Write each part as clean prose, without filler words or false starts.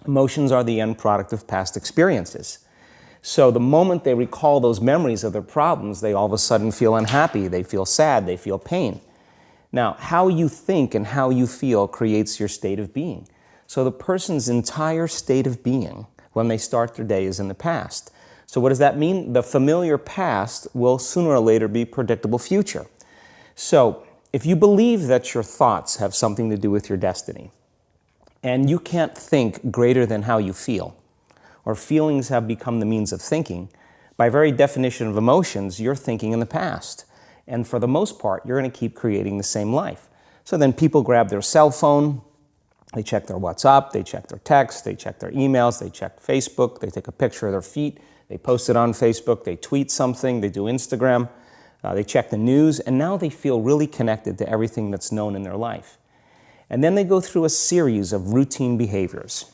Emotions are the end product of past experiences. So the moment they recall those memories of their problems, they all of a sudden feel unhappy, they feel sad, they feel pain. Now, how you think and how you feel creates your state of being. So the person's entire state of being when they start their day is in the past. So what does that mean? The familiar past will sooner or later be predictable future. So if you believe that your thoughts have something to do with your destiny, and you can't think greater than how you feel, or feelings have become the means of thinking, by very definition of emotions, you're thinking in the past. And for the most part, you're going to keep creating the same life. So then people grab their cell phone, they check their WhatsApp, they check their text, they check their emails, they check Facebook, they take a picture of their feet, they post it on Facebook, they tweet something, they do Instagram, they check the news, and now they feel really connected to everything that's known in their life. And then they go through a series of routine behaviors.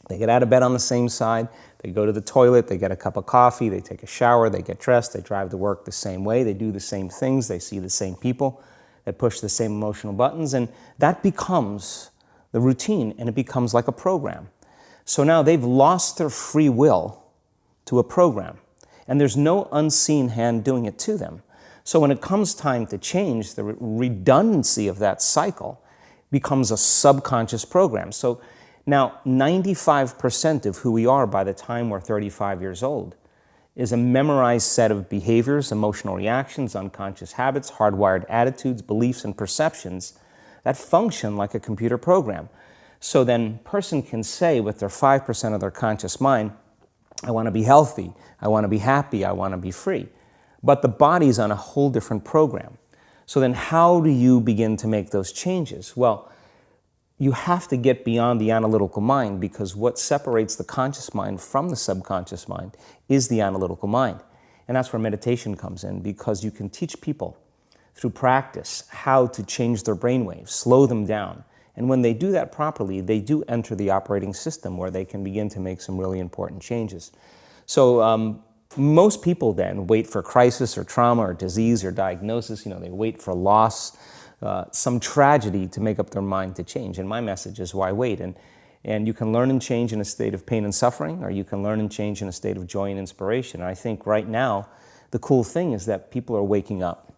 They get out of bed on the same side, they go to the toilet, they get a cup of coffee, they take a shower, they get dressed, they drive to work the same way, they do the same things, they see the same people, they push the same emotional buttons, and that becomes the routine, and it becomes like a program. So now they've lost their free will to a program, and there's no unseen hand doing it to them. So when it comes time to change, the redundancy of that cycle becomes a subconscious program. So now 95% of who we are by the time we're 35 years old is a memorized set of behaviors, emotional reactions, unconscious habits, hardwired attitudes, beliefs, and perceptions that function like a computer program. So then a person can say with their 5% of their conscious mind, I want to be healthy, I want to be happy, I want to be free. But the body's on a whole different program. So then how do you begin to make those changes? Well, you have to get beyond the analytical mind, because what separates the conscious mind from the subconscious mind is the analytical mind. And that's where meditation comes in, because you can teach people through practice how to change their brainwaves, slow them down. And when they do that properly, they do enter the operating system where they can begin to make some really important changes. So most people then wait for crisis or trauma or disease or diagnosis. They wait for loss, some tragedy to make up their mind to change. And my message is, why wait? And you can learn and change in a state of pain and suffering, or you can learn and change in a state of joy and inspiration. And I think right now, the cool thing is that people are waking up.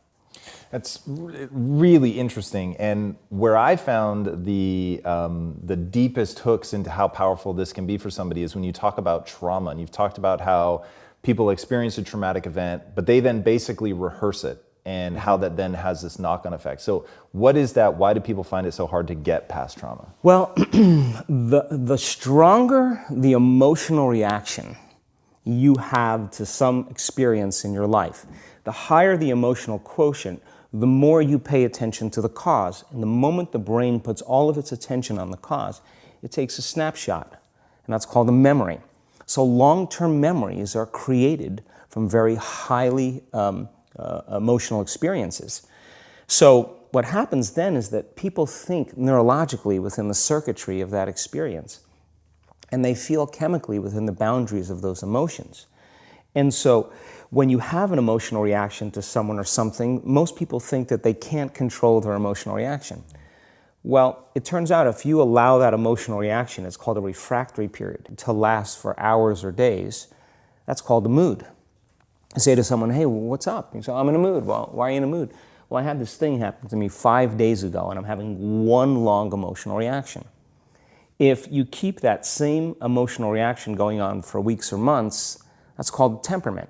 That's really interesting, and where I found the deepest hooks into how powerful this can be for somebody is when you talk about trauma, and you've talked about how people experience a traumatic event, but they then basically rehearse it, and how that then has this knock-on effect. So what is that? Why do people find it so hard to get past trauma? Well, the stronger the emotional reaction you have to some experience in your life, the higher the emotional quotient, the more you pay attention to the cause. And the moment the brain puts all of its attention on the cause, it takes a snapshot, and that's called a memory. So long-term memories are created from very highly emotional experiences. So what happens then is that people think neurologically within the circuitry of that experience, and they feel chemically within the boundaries of those emotions. And so when you have an emotional reaction to someone or something, most people think that they can't control their emotional reaction. Well, it turns out if you allow that emotional reaction, it's called a refractory period, to last for hours or days, that's called a mood. I say to someone, hey, what's up? You say, I'm in a mood. Well, why are you in a mood? Well, I had this thing happen to me 5 days ago, and I'm having one long emotional reaction. If you keep that same emotional reaction going on for weeks or months, that's called temperament.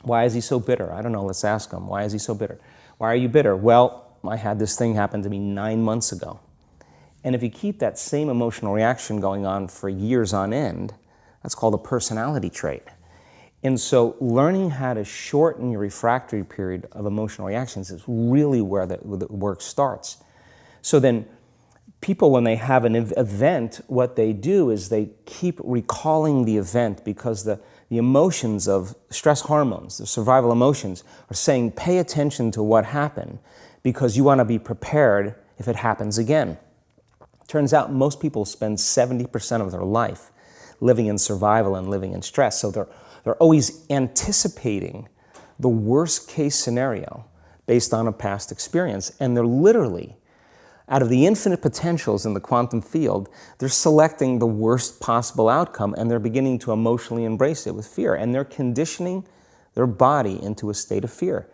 Why is he so bitter? I don't know, let's ask him. Why is he so bitter? Why are you bitter? Well, I had this thing happen to me 9 months ago. And if you keep that same emotional reaction going on for years on end, that's called a personality trait. And so learning how to shorten your refractory period of emotional reactions is really where the work starts. So then people, when they have an event, what they do is they keep recalling the event, because the emotions of stress hormones, the survival emotions, are saying, pay attention to what happened, because you want to be prepared if it happens again. Turns out most people spend 70% of their life living in survival and living in stress. So they're always anticipating the worst case scenario based on a past experience. And they're literally Out of the infinite potentials in the quantum field, they're selecting the worst possible outcome, and they're beginning to emotionally embrace it with fear. And they're conditioning their body into a state of fear.